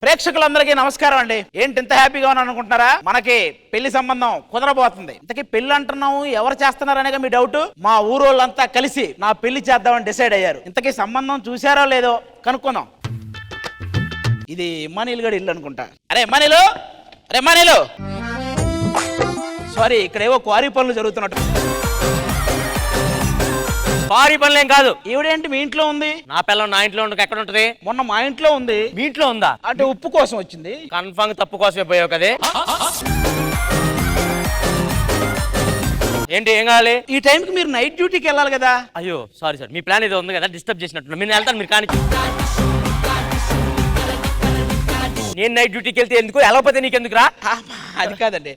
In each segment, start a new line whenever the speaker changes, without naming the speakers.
ప్రేక్షకులందరికీ నమస్కారం అండి. ఏంటి ఇంత హ్యాపీగా ఉన్నాను అనుకుంటున్నారా? మనకి పెళ్లి సంబంధం కుదరబోతుంది. ఇంతకీ పెళ్లి అంటున్నాము, ఎవరు చేస్తున్నారనేగా మీ డౌట్. మా ఊరోళ్ళంతా కలిసి నా పెళ్లి చేద్దామని డిసైడ్ అయ్యారు. ఇంతకీ సంబంధం చూసారో లేదో కనుక్కుందాం. ఇది ఇమ్మానీలు గడి ఇల్లు అనుకుంటా. అరే ఇమ్మానీలు సారీ, ఇక్కడ ఏవో క్వారీ పనులు జరుగుతున్నట్టు.
భారీ పనులేం కాదు.
ఈవిడేంటి మీ ఇంట్లో ఉంది?
నా పిల్లం నా ఇంట్లో ఉండక ఎక్కడ ఉంటది?
మొన్న మా ఇంట్లో ఉంది.
మీ ఇంట్లో ఉందా?
అంటే ఉప్పు కోసం వచ్చింది.
కన్ఫర్మ్ తప్పు కోసమే పోయావు కదే. ఏంటి ఏం కావాలి?
ఈ టైంకి మీరు నైట్ డ్యూటీకి వెళ్ళాలి కదా.
అయ్యో సారీ సార్, మీ ప్లాన్ ఏదో ఉంది కదా, డిస్టర్బ్ చేసినట్టు. మీరు వెళ్తాను, మీరు కానీ. నేను నైట్ డ్యూటీకి వెళ్తే ఎందుకు, వెళ్ళకపోతే నీకెందుకురా?
అది కాదండి,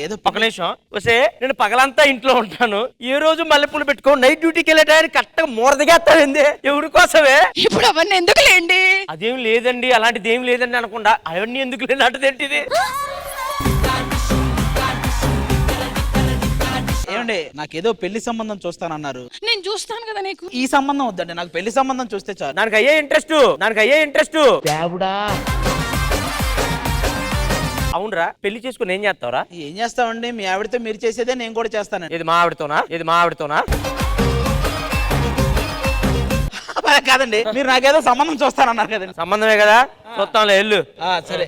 ఏదో
పక్క నిమిషం వస్తే నేను పగలంతా ఇంట్లో ఉంటాను. ఏ రోజు మల్లెపూలు పెట్టుకో, నైట్ డ్యూటీకి వెళ్ళేటానికి కరెక్ట్గా మూరదిగేస్తాడండి. ఎవరి కోసమే?
ఇప్పుడు అవన్నీ ఎందుకు లేండి?
అదేం లేదండి, అలాంటిది ఏం లేదండి అనకుండా అవన్నీ ఎందుకు లేని అంటదేంటిది?
ఏమండి, నాకేదో పెళ్లి సంబంధం చూస్తానన్నారు.
నేను చూస్తాను కదా నీకు.
ఈ సంబంధం వద్దండి, నాకు పెళ్లి సంబంధం చూస్తే చాలు.
దానికి అయ్యే ఇంట్రెస్ట్. అవునరా, పెళ్లి చేసుకుని ఏం చేస్తావురా?
ఏం చేస్తామండి, మీ ఆవిడతో మీరు చేసేదే నేను కూడా చేస్తానండి.
ఇది మా ఆవిడతోనా?
కాదండి, మీరు నాకేదో సంబంధం చూస్తానన్నారు కదండి.
సంబంధమే కదా, చూస్తాంలే ఎల్లు.
సరే,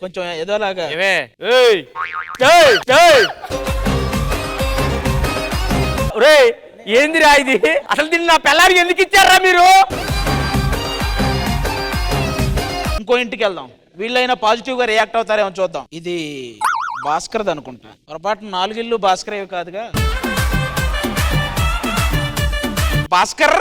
కొంచెం ఏదోలాగా.
ఏందిరా ఇది? అసలు దీన్ని నా పిల్లారికి ఎందుకు ఇచ్చారా మీరు?
ఇంకో ఇంటికి వెళ్దాం, వీళ్ళైనా పాజిటివ్ గా రియాక్ట్ అవుతారేమో చూద్దాం. ఇది భాస్కర్ది అనుకుంటా. పొరపాటు 4 ఇల్లు భాస్కర్ కాదుగా. భాస్కర్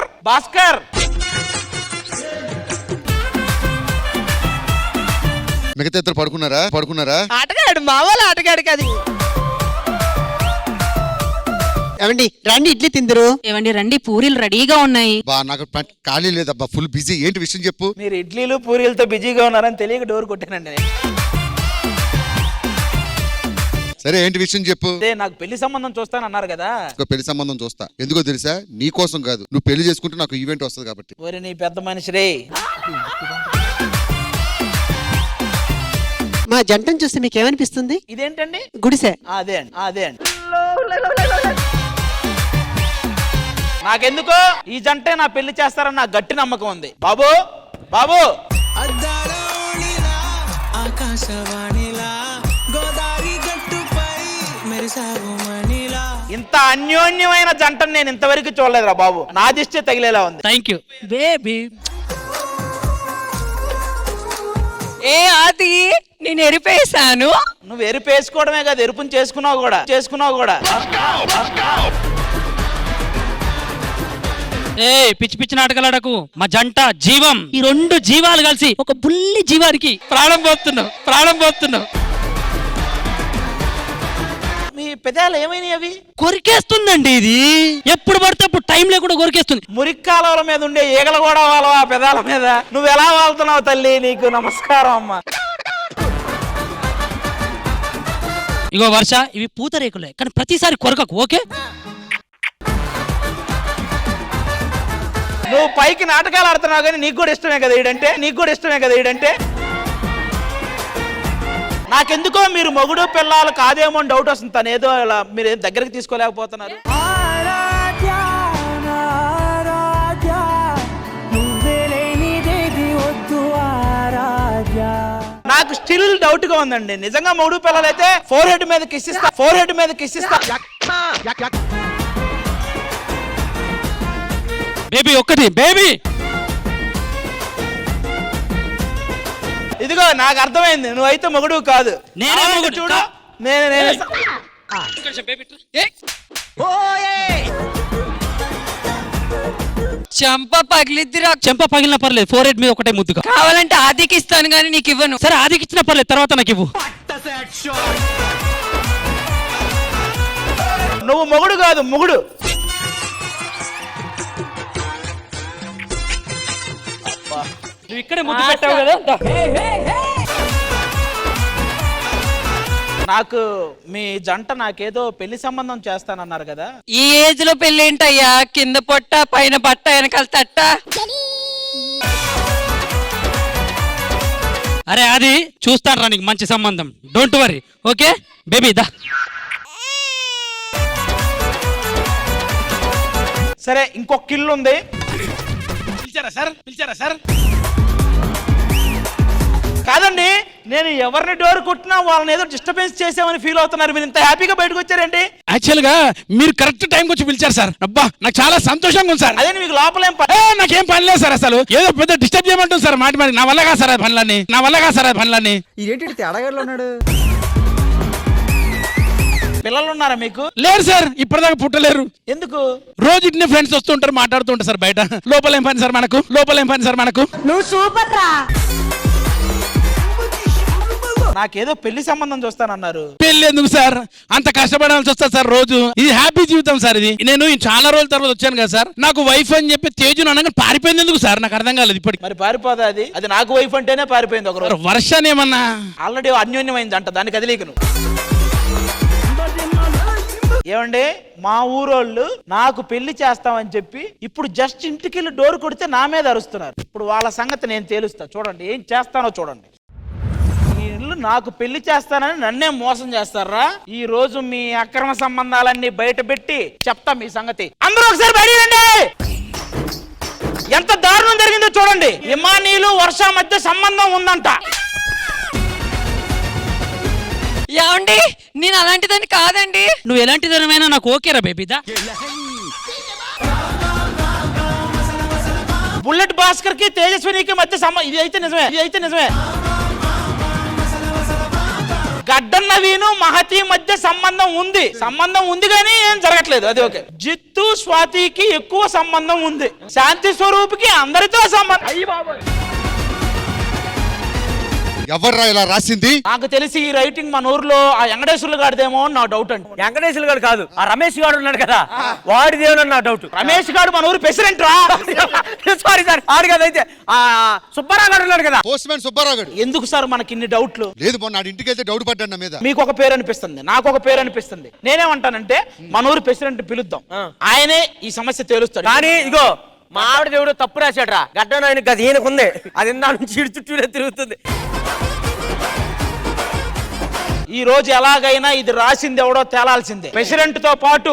మిగతా ఇద్దరు పడుకున్నారా?
ఆటగాడు, మా వాళ్ళ ఆటగాడు కాదు.
ఏమండి రండి, ఇడ్లీ తిందరు.
ఏమండి రండి, పూరీలు రెడీగా ఉన్నాయి.
బా నాకు ఖాళీ లేదబ్బా, ఫుల్ బిజీ. ఏంటి విషయం చెప్పు.
మీరు ఇడ్లీలు పూరీలతో బిజీగా ఉన్నారని తెలియక డోర్ కొట్టానండి.
సరే, ఏంటి విషయం చెప్పు.
అదే, నాకు పెళ్లి సంబంధం చూస్తానన్నారు కదా.
పెళ్లి సంబంధం చూస్తా. ఎందుకో తెలుసా? నీ కోసం కాదు, నువ్వు పెళ్లి చేసుకుంటే నాకు ఈవెంట్ వస్తుంది కాబట్టి.
ఒరే నీ పెద్ద మనిషి రే.
మా జంటను చూస్తే మీకు ఏమనిపిస్తుంది?
ఇదేంటండి?
గుడిసె.
అదే అండి. నాకెందుకో ఈ జంటే నా పెళ్లి చేస్తారని నాకు గట్టి నమ్మకం ఉంది. బాబు ఇంత అన్యోన్యమైన జంటను నేను ఇంతవరకు చూడలేదురా బాబు. నా దిష్టి తగిలేలా ఉంది.
Thank you baby.
ఏ ఆది, నేను ఎరిపేశాను.
నువ్వు ఎరుపు వేసుకోవడమే కాదు, ఎరుపుని చేసుకున్నావు కూడా.
ఏ పిచ్చి పిచ్చి నాటకాలకు మా జంట జీవం. ఈ 2 జీవాలు కలిసి ఒక బుల్లి జీవానికి ప్రాణం పోతున్నావు.
మీ పెదాలు ఏమైనాయి? అవి
కొరికేస్తుందండి. ఇది ఎప్పుడు పడితే అప్పుడు టైం లేకుండా కొరికేస్తుంది.
మురిక్కాలవల మీద ఉండే ఈగలు కూడా వాళ్ళవా పెదాల మీద? నువ్వు ఎలా వాళ్తున్నావు తల్లి? నీకు నమస్కారం అమ్మా.
ఇగో వర్ష, ఇవి పూతరేకులే, కానీ ప్రతిసారి కొరకకు, ఓకే?
నువ్వు పైకి నాటకాలు ఆడుతున్నావు కానీ నీకు కూడా ఇష్టమే కదా ఈడంటే. నాకెందుకో మీరు మొగుడు పిల్లలు కాదేమో అని డౌట్ వస్తుంది. తను ఏదో అలా మీరు దగ్గరికి తీసుకోలేకపోతున్నారు. నాకు స్టిల్ డౌట్ గా ఉందండి. నిజంగా మొగుడు పిల్లలు అయితే ఫోర్ హెడ్ మీద కిస్సిస్తా.
బేబీ ఒక్కటి బేబీ.
ఇదిగో నాకు అర్థమైంది, నువ్వైతే మొగుడు కాదు.
నేనే మొగుడు.
చూడు, నేనే
చెంప పగిలిద్దిరా.
చెంప పగిలిన పర్లేదు, 4 హెడ్ మీద ఒకటే ముద్దుగా.
కావాలంటే ఆదికి ఇస్తాను కానీ నీకు ఇవ్వను.
సరే, ఆదికి ఇచ్చిన పర్లేదు, తర్వాత నాకు ఇవ్వు.
నువ్వు మొగుడు కాదు, మొగుడు.
నువ్వు ఇక్కడే ముద్దు పెట్టావు కదా.
నాకు మీ జంట నాకేదో పెళ్లి సంబంధం చేస్తానన్నారు కదా.
ఈ ఏజ్ లో పెళ్ళేంటయ్యా? కింద పొట్ట పైన బట్ట వెనకాల తట్ట.
అరే అది చూస్తాను రా నీకు మంచి సంబంధం, డోంట్ వరీ. ఓకే బేబీ దా.
సరే ఇంకొక ఇల్లు ఉంది.
పిలిచారా సార్?
కాదండి, నేను ఎవరిని డోర్ కొట్టినా వాళ్ళని ఏదో డిస్టర్బెన్స్ చేసామని ఫీల్ అవుతున్నారు. మీరు ఇంత హ్యాపీగా బయటకు వచ్చారేంటి?
యాక్చువల్ గా మీరు కరెక్ట్ టైంకి వచ్చి పిలిచారు సార్. అబ్బా నాకు చాలా సంతోషంగా ఉంది సార్.
అదే మీకు లోపల ఏం పని?
నాకేం పని లేదు సార్, అసలు ఏదో పెద్ద డిస్టర్బ్ చేయమంటుంది సార్. మాటి నా వల్ల కాదు సార్ ఆ పనులన్నీ.
ఇదేంటి తేడాగాడులో ఉన్నాడు?
పిల్లలు ఉన్నారా మీకు?
లేరు సార్, ఇప్పటిదాకా పుట్టలేరు.
ఎందుకు?
రోజు ఇట్నే ఫ్రెండ్స్ వస్తుంటారు, మాట్లాడుతుంటారు సార్ బయట. లోపల ఏం పని సార్ మనకు?
నువ్వు సూపర్ రా.
నాకేదో పెళ్లి సంబంధం చూస్తానన్నారు.
పెళ్లి ఎందుకు సార్, అంత కష్టపడాల్సి వస్తుంది సార్ రోజు. ఇది హ్యాపీ జీవితం సార్ ఇది. నేను చాలా రోజుల తర్వాత వచ్చాను కదా సార్. నాకు వైఫ్ అని చెప్పి తేజును అనగా పారిపోయింది ఎందుకు సార్, నాకు అర్థం కాలేదు ఇప్పటికి.
మరి పారిపోదా అది? అది నాకు వైఫ్ అంటేనే పారిపోయింది ఒక రోజు.
వర్షాన్ని ఏమన్నా
ఆల్రెడీ అన్యోన్యమైంది అంట, దానికి కదిలీకను. ఏమండి, మా ఊరోళ్ళు నాకు పెళ్లి చేస్తామని చెప్పి ఇప్పుడు జస్ట్ ఇంటికెళ్ళి డోర్ కొడితే నా మీద అరుస్తున్నారు. ఇప్పుడు వాళ్ళ సంగతి నేను తేలుస్తా, చూడండి ఏం చేస్తానో చూడండి. ఈ ఇల్లు నాకు పెళ్లి చేస్తానని నన్నే మోసం చేస్తారా? ఈ రోజు మీ అక్రమ సంబంధాలన్నీ బయట పెట్టి చెప్తా మీ సంగతి. అందరూ ఒకసారి బయట రండి. ఎంత దారుణం జరిగిందో చూడండి. ఇమానీలు వర్ష మధ్య సంబంధం ఉందంట.
ఏమండి, నేను అలాంటిదని కాదండి.
నువ్వు ఎలాంటి ధనమైనా నాకు ఓకేరా బేబీ దా.
బుల్లెట్ భాస్కర్ కి తేజస్వినికి మధ్య ఇది అయితే నిజమే. గడ్డన్ నవీను మహతి మధ్య సంబంధం ఉంది కానీ ఏం జరగట్లేదు. అది ఓకే. జిత్తు స్వాతికి ఎక్కువ సంబంధం ఉంది. శాంతి స్వరూప్కి అందరితో సంబంధం.
ఎవర్రా ఇలా రాసింది?
నాకు తెలిసి ఈ రైటింగ్ మన ఊర్లో ఆ వెంకటేశ్వర్లు గాడిదేమో నా డౌట్ అండి.
వెంకటేశ్వర గారు కాదు, ఆ రమేష్ గారు ఉన్నాడు కదా, వాడిదేమో నా డౌట్.
రమేష్ గారు మన ఊరు ప్రెసిడెంట్ రా.
సారీ సార్, ఆడు కదా. అయితే ఆ సుబ్బారావు గారు ఉన్నాడు కదా,
పోస్ట్ మ్యాన్ సుబ్బారావు గారు.
ఎందుకు సార్ మనకి ఇన్ని డౌట్లు?
లేదు, మొన్న ఇంటికి వెళ్తే డౌట్ పడ్డాను నా మీద.
మీకు ఒక పేరు అనిపిస్తుంది, నాకు ఒక పేరు అనిపిస్తుంది. నేనేమంటానంటే మన ఊరు ప్రెసిడెంట్ పిలుద్దాం, ఆయనే ఈ సమస్య తేలుస్తాడు.
కానీ ఇగో మా ఆవిడ దేవుడు తప్పు రాశాడు రా. గడ్డ ఆయనకు అది ఈయనకుంది, అది ఇందా నుంచి ఇటు చుట్టూనే తిరుగుతుంది.
ఈ రోజు ఎలాగైనా ఇది రాసింది ఎవడో తేలాల్సిందే. ప్రెసిడెంట్ తో పాటు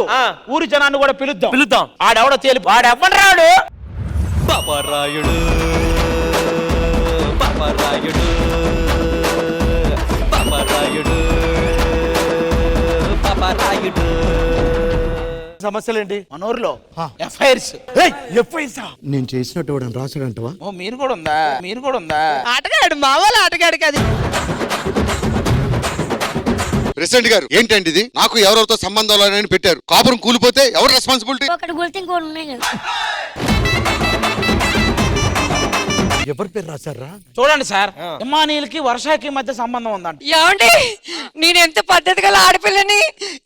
ఊరి జనాన్ని కూడా పిలుద్దాం. ఆడెవడో తేలి.
వాడెవ్వడు రాడు.
సమస్యలేంటి మన ఊర్లో? ఎఫ్ఐఆర్స్.
నేను చేసినట్టు రాసాడంటవా?
ఓ మీరు కూడా ఉందా?
ఆటగాడు, మా వాళ్ళ ఆటగాడు కాదు.
ప్రెసిడెంట్ గారు ఏంటండి ఇది? నాకు ఎవరెవరితో సంబంధాలు పెట్టారు. కాపురం కూలిపోతే ఎవరు రెస్పాన్సిబిలిటీ?
ఒకటి గుర్తు ఇంకోటి ఉన్నాయి కదా.
ఎవరి పేరు రాశారా?
చూడండి సార్, ఇమానీలకి వర్షాకి మధ్య సంబంధం ఉందంట.
ఏమండి, నేను ఎంత పద్ధతి గల ఆడపిల్లని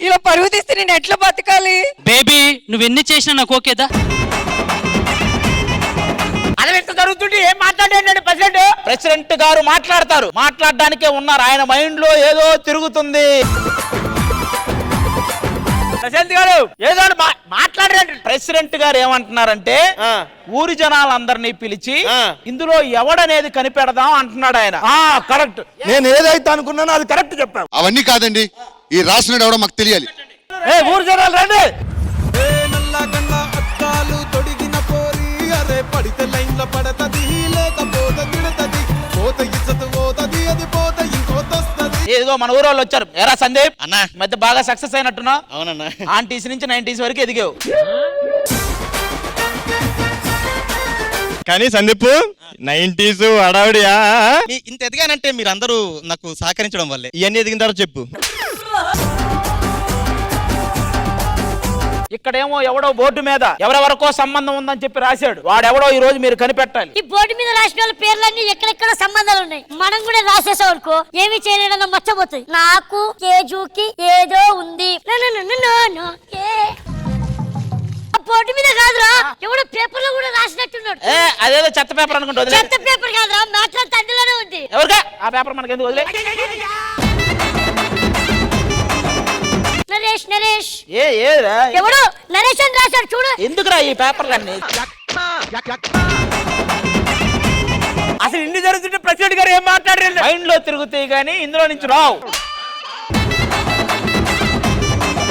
ఇలా పరుగు తీస్తే నేను ఎట్లా బతకాలి?
బేబీ నువ్వెన్ని చేసినా నాకు ఓకేదా.
అదే ఎంత జరుగుతుంటే ఏం మాట్లాడాడు
ప్రెసిడెంట్ గారు మాట్లాడడానికే ఉన్నారు. ఆయన మైండ్ లో ఏదో తిరుగుతుంది.
ప్రశాంత్ గారు ఏదో మాట్లాడారు.
ప్రెసిడెంట్ గారు ఏమంటున్నారంటే ఊరి జనాలందరినీ పిలిచి ఇందులో ఎవడనేది కనిపెడదాం అంటున్నాడు ఆయన.
కరెక్ట్.
నేను ఏదైతే అనుకున్నానో అది కరెక్ట్ చెప్పాను.
అవన్నీ కాదండి, ఈ రాసినాడు ఎవడో మాకు తెలియాలి.
ఊరు జనాలు రండి.
ఏదో మన ఊరు వాళ్ళు వచ్చారు. ఎరా సందీప్ అన్న, మధ్య బాగా సక్సెస్ అయినట్టున్నా? అవునన్నా. ఆంటీస్ నుంచి 90s వరకు ఎదిగావు.
కానీ సందీప్ 90s అడావిడియా
ఇంత ఎదిగానంటే మీరందరూ నాకు సహకరించడం వల్లే.
ఇవన్నీ ఎదిగిన తర్వాత చెప్పు.
ఇక్కడేమో ఎవడో బోర్డు మీద ఎవరెవరికో సంబంధం ఉందని చెప్పి రాశాడు. వాడెవడో ఈ రోజు మీరు కనిపెట్టాలి.
ఈ బోర్డు మీద రాసిన వాళ్ళ పేర్లన్నీ ఎక్కడెక్కడ సంబంధాలు ఉన్నాయి. మనం కూడా రాసేసాం అనుకో, ఏమి చేయలేదన్న మర్చిపోతుంది. నాకు కేజుకి ఏదో ఉంది. బోర్డు మీద కాదురా, ఎవడో పేపర్ లో కూడా రాసినట్టున్నాడు.
అదేదో చెత్త పేపర్ అనుకుంటా.
చెత్త పేపర్ కాదురా, మ్యాటర్ తండ్రిలోనే ఉంది.
ఎవరికా ఆ పేపర్ మనకి ఎందుకు వదిలే?
నరేష్
ఏరా
ఎవడు నరేష్ అని రాశాడు చూడు.
ఎందుకురా ఈ పేపర్లన్నీ?
అసలు ఇన్ని జరుగుతుంటే ప్రెసిడెంట్ గారు ఏం మాట్లాడారు
మైండ్ లో తిరుగుతాయి గానీ ఇందులో నుంచి రావు.